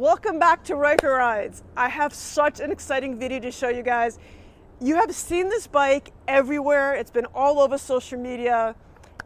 Welcome back to Ryker Rides. I have such an exciting video to show you guys. You have seen this bike everywhere. It's been all over social media.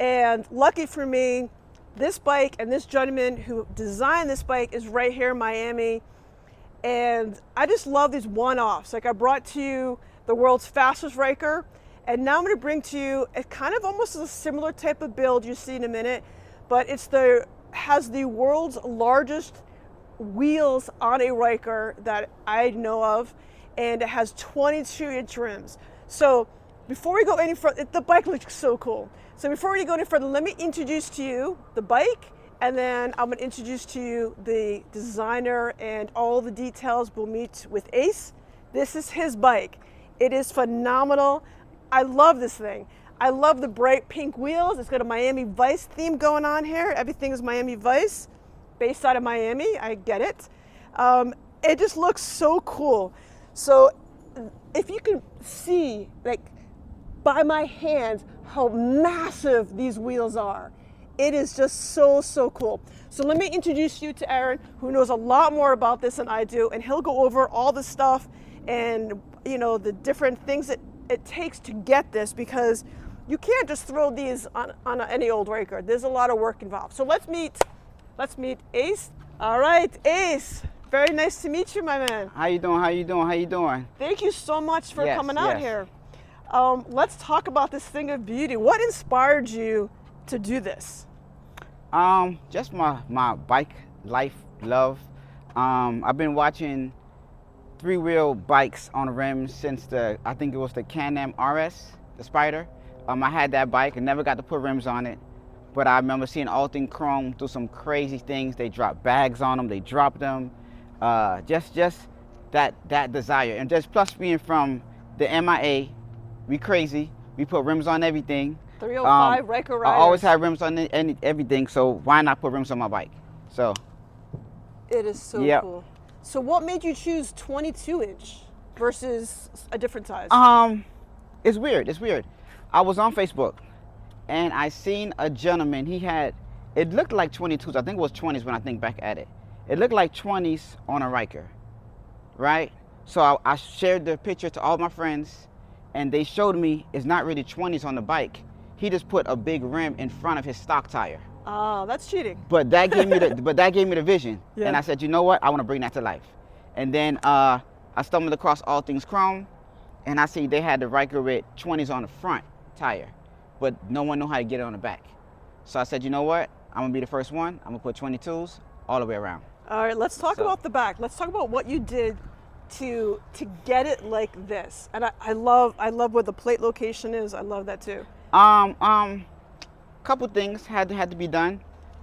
And lucky for me, this bike and this gentleman who designed this bike is right here in Miami. And I just love these one-offs. Like I brought to you the world's fastest Ryker. And now I'm gonna bring to you a kind of almost a similar type of build you see in a minute, but has the world's largest wheels on a Ryker that I know of, and it has 22-inch rims. So before we go any further, the bike looks so cool. So before we go any further, let me introduce to you the bike, and then I'm going to introduce to you the designer and all the details. We'll meet with Ace. This is his bike. It is phenomenal. I love this thing. I love the bright pink wheels. It's got a Miami Vice theme going on here. Everything is Miami Vice. Based out of Miami, I get it. It just looks so cool. So if you can see, like by my hands, how massive these wheels are, it is just so, so cool. So let me introduce you to Aaron, who knows a lot more about this than I do, and he'll go over all the stuff and the different things that it takes to get this, because you can't just throw these on any old Ryker. There's a lot of work involved. So let's meet Ace. All right, Ace. Very nice to meet you, my man. How you doing? How you doing? How you doing? Thank you so much for coming out here. Let's talk about this thing of beauty. What inspired you to do this? Just my bike life love. I've been watching three-wheel bikes on the rims since I think it was the Can-Am RS, the Spyder. I had that bike and never got to put rims on it. But I remember seeing all things chrome do some crazy things. They drop bags on them, they drop them. Just that desire. And just plus being from the MIA, we crazy. We put rims on everything. 305 Ryker Riders. I always have rims on everything, so why not put rims on my bike? So. It is so cool. So what made you choose 22-inch versus a different size? It's weird. I was on Facebook. And I seen a gentleman, it looked like 22s. I think it was 20s when I think back at it. It looked like 20s on a Ryker, right? So I shared the picture to all my friends, and they showed me it's not really 20s on the bike. He just put a big rim in front of his stock tire. Oh, that's cheating. But that gave me the vision. Yeah. And I said, you know what? I want to bring that to life. And then I stumbled across All Things Chrome, and I see they had the Ryker with 20s on the front tire, but no one knew how to get it on the back. So I said, you know what? I'm gonna be the first one. I'm gonna put 22s all the way around. All right, let's talk about the back. Let's talk about what you did to get it like this. And I love where the plate location is. I love that too. Couple things had to be done.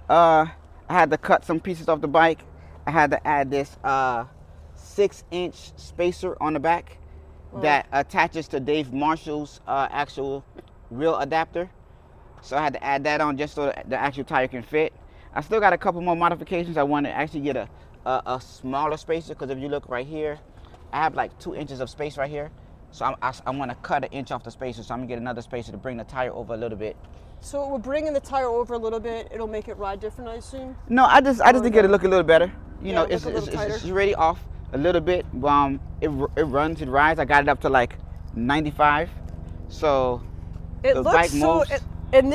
I had to cut some pieces off the bike. I had to add this 6-inch spacer on the back that attaches to Dave Marshall's actual wheel adapter. So I had to add that on just so the actual tire can fit. I still got a couple more modifications. I want to actually get a smaller spacer, because if you look right here, I have like 2 inches of space right here. So I want to cut 1 inch off the spacer, so I'm gonna get another spacer to bring the tire over a little bit. So we're bringing the tire over a little bit. It'll make it ride different, I assume? No, I just to get it look a little better. It's already off a little bit. It runs, it rides. I got it up to like 95. So it the looks bike so moves. In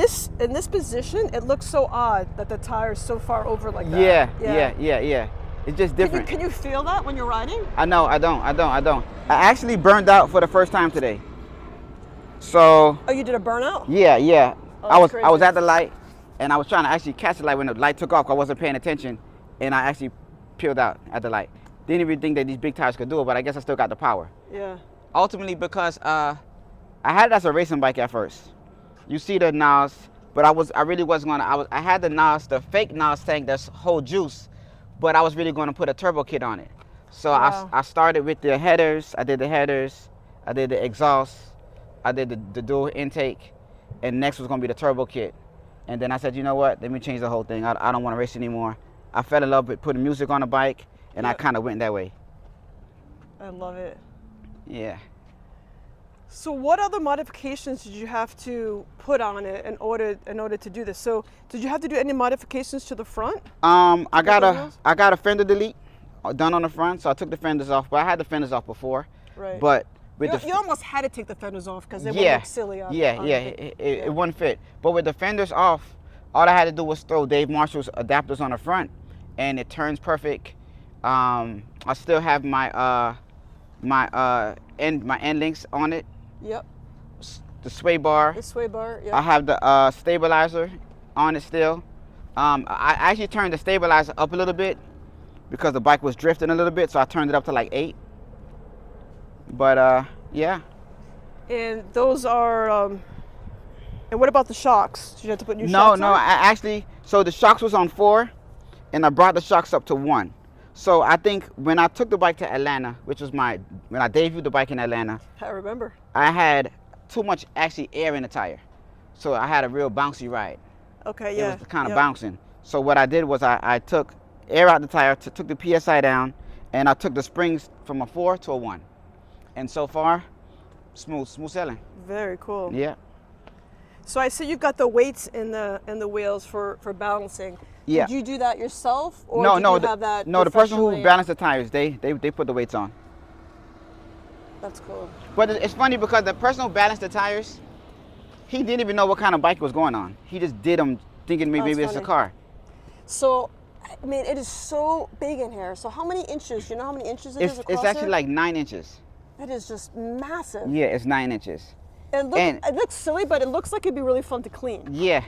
this position, it looks so odd that the tire is so far over like that. Yeah. It's just different. Can you feel that when you're riding? I know, I don't. I actually burned out for the first time today. So. Oh, you did a burnout? Yeah. Oh, I was at the light, and I was trying to actually catch the light when the light took off. I wasn't paying attention, and I actually peeled out at the light. Didn't even think that these big tires could do it, but I guess I still got the power. Yeah. Ultimately, because I had it as a racing bike at first. You see the NOS, but I really wasn't gonna. I had the NOS, the fake NOS tank that's whole juice, but I was really gonna put a turbo kit on it. So I started with the headers. I did the headers. I did the exhaust. I did the dual intake, and next was gonna be the turbo kit. And then I said, you know what? Let me change the whole thing. I don't want to race anymore. I fell in love with putting music on the bike, and I kind of went that way. I love it. Yeah. So what other modifications did you have to put on it in order to do this? So did you have to do any modifications to the front? I got a fender delete done on the front, so I took the fenders off. But I had the fenders off before. Right. But with You almost had to take the fenders off because they would yeah, look silly on yeah, on yeah, it wouldn't fit. But with the fenders off, all I had to do was throw Dave Marshall's adapters on the front, and it turns perfect. I still have my my end links on it. Yep. The sway bar. The sway bar. Yep. I have the stabilizer on it still. I actually turned the stabilizer up a little bit because the bike was drifting a little bit, so I turned it up to like 8. But yeah. And those are. And what about the shocks? Did you have to put new No, shocks no. on? I actually, so the shocks was on 4, and I brought the shocks up to 1. So I think when I took the bike to Atlanta, which was when I debuted the bike in Atlanta, I remember. I had too much actually air in the tire, so I had a real bouncy ride. Okay, yeah. It was kind of bouncing. So what I did was I took air out the tire, took the PSI down, and I took the springs from a 4 to a 1. And so far, smooth sailing. Very cool. Yeah. So I see you've got the weights in the wheels for balancing. Yeah. Did you do that yourself, or No, did no, you have that? no. The person who professionally? balanced the tires, they put the weights on. That's cool. But it's funny because the person who balanced the tires, he didn't even know what kind of bike was going on. He just did them thinking maybe That's it's a funny. car. So, I mean, it is so big in here. So how many inches? You know how many inches it is across It's actually here? like 9 inches. It is just massive. Yeah, it's 9 inches. It looks silly, but it looks like it'd be really fun to clean. Yeah.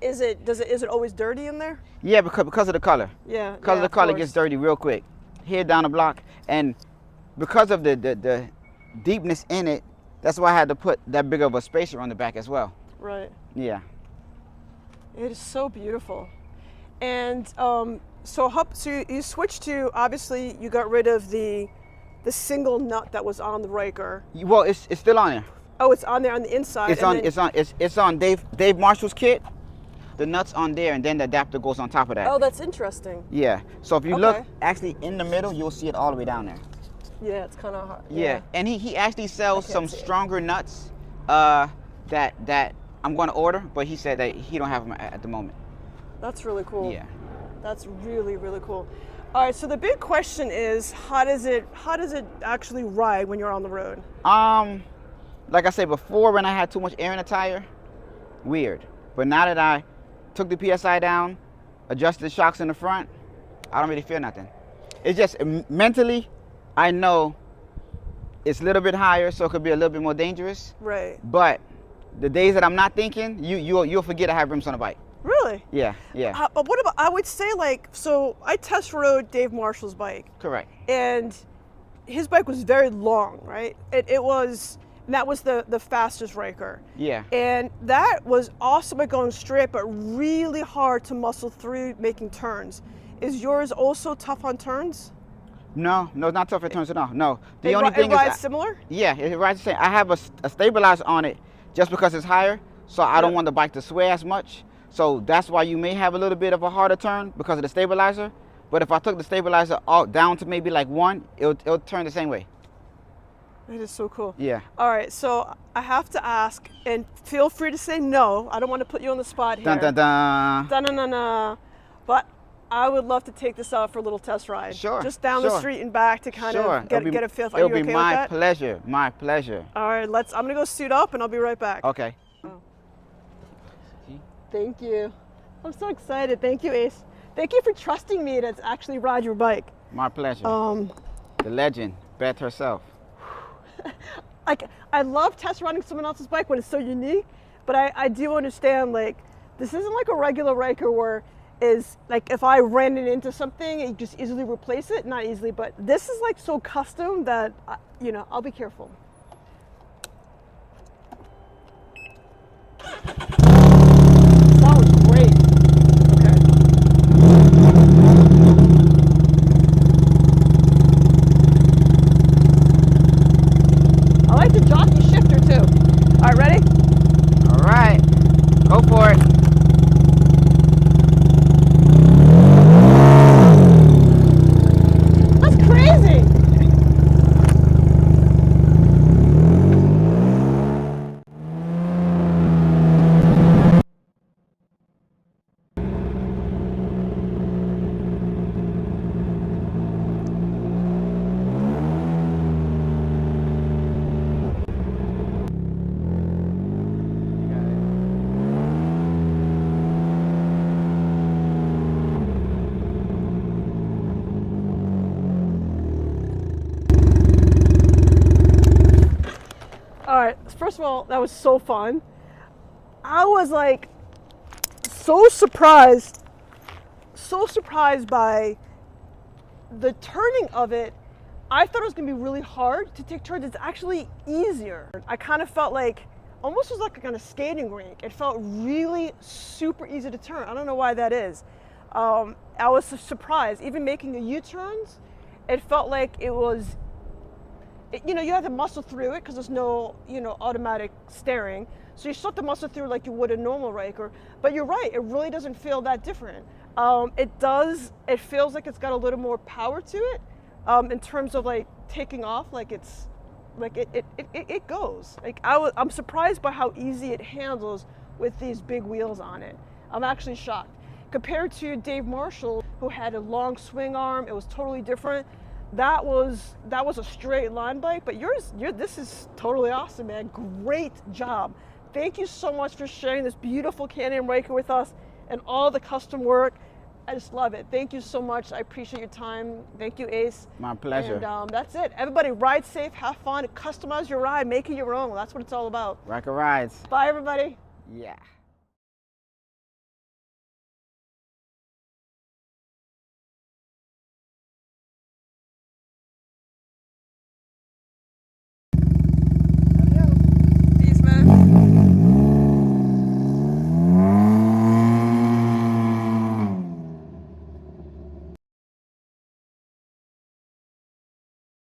Does it always dirty in there? Yeah, because of the color. Yeah. Because of the of color, it course. gets dirty real quick. Here down the block, and because of the deepness in it, that's why I had to put that big of a spacer on the back as well. Right. Yeah. It is so beautiful. And so you switched to, obviously you got rid of the single nut that was on the Ryker. Well, it's still on there. Oh, it's on there on the inside. It's on Dave Marshall's kit. The nuts on there, and then the adapter goes on top of that. Oh, that's interesting. Yeah. So if you look Okay. actually in the middle, you'll see it all the way down there. Yeah, it's kind of hard. Yeah. And he actually sells can't some see it. stronger nuts that I'm going to order, but he said that he don't have them at the moment. That's really cool. Yeah. That's really, really cool. All right, so the big question is, how does it actually ride when you're on the road? Like I said before, when I had too much air in the tire, weird. But now that I took the PSI down, adjusted the shocks in the front, I don't really feel nothing. It's just mentally, I know it's a little bit higher, so it could be a little bit more dangerous. Right. But the days that I'm not thinking, you'll forget I have rims on the bike. Really? Yeah. But what about, I would say, like, so I test rode Dave Marshall's bike. Correct. And his bike was very long, right? And that was the fastest Ryker. Yeah. And that was awesome at going straight, but really hard to muscle through making turns. Is yours also tough on turns? No, not tough at turns at all. No. It rides similar? Yeah, it rides the same. I have a stabilizer on it just because it's higher, so I don't want the bike to sway as much. So that's why you may have a little bit of a harder turn because of the stabilizer. But if I took the stabilizer all down to maybe like 1, it'll turn the same way. It is so cool. Yeah. All right, so I have to ask, and feel free to say no. I don't want to put you on the spot here. Dun dun dun. Dun dun dun dun. But I would love to take this out for a little test ride. Sure. Just down the street and back to kind of get a feel. Are you okay with that? It'll be my pleasure. My pleasure. All right, I'm gonna go suit up and I'll be right back. Okay. Thank you. I'm so excited. Thank you, Ace. Thank you for trusting me to actually ride your bike. My pleasure. The legend, Beth herself. Like, I love test riding someone else's bike when it's so unique, but I do understand, like, this isn't like a regular Ryker where is like if I ran it into something, you just easily replace it. Not easily, but this is like so custom that, I'll be careful. That was great. Okay. I like the jockey shifter too. All right, ready? All right. Go for it. That's crazy. first of all, that was so fun. I was like so surprised by the turning of it. I thought it was gonna be really hard to take turns. It's actually easier. I kind of felt like, almost was like on a skating rink. It felt really super easy to turn. I don't know why that is. I was surprised. Even making the U-turns, it felt like it was, you know, you have to muscle through it because there's no, you know, automatic steering. So you still have to muscle through like you would a normal Ryker. But you're right, it really doesn't feel that different. It feels like it's got a little more power to it in terms of like taking off, like it's, like it goes. Like I'm surprised by how easy it handles with these big wheels on it. I'm actually shocked. Compared to Dave Marshall, who had a long swing arm, it was totally different. That was a straight line bike, but this is totally awesome, man. Great job. Thank you so much for sharing this beautiful Can-Am Ryker with us and all the custom work. I just love it. Thank you so much. I appreciate your time. Thank you, Ace. My pleasure. And that's it. Everybody, ride safe, have fun, customize your ride, make it your own. That's what it's all about. Ryker Rides. Bye, everybody. Yeah.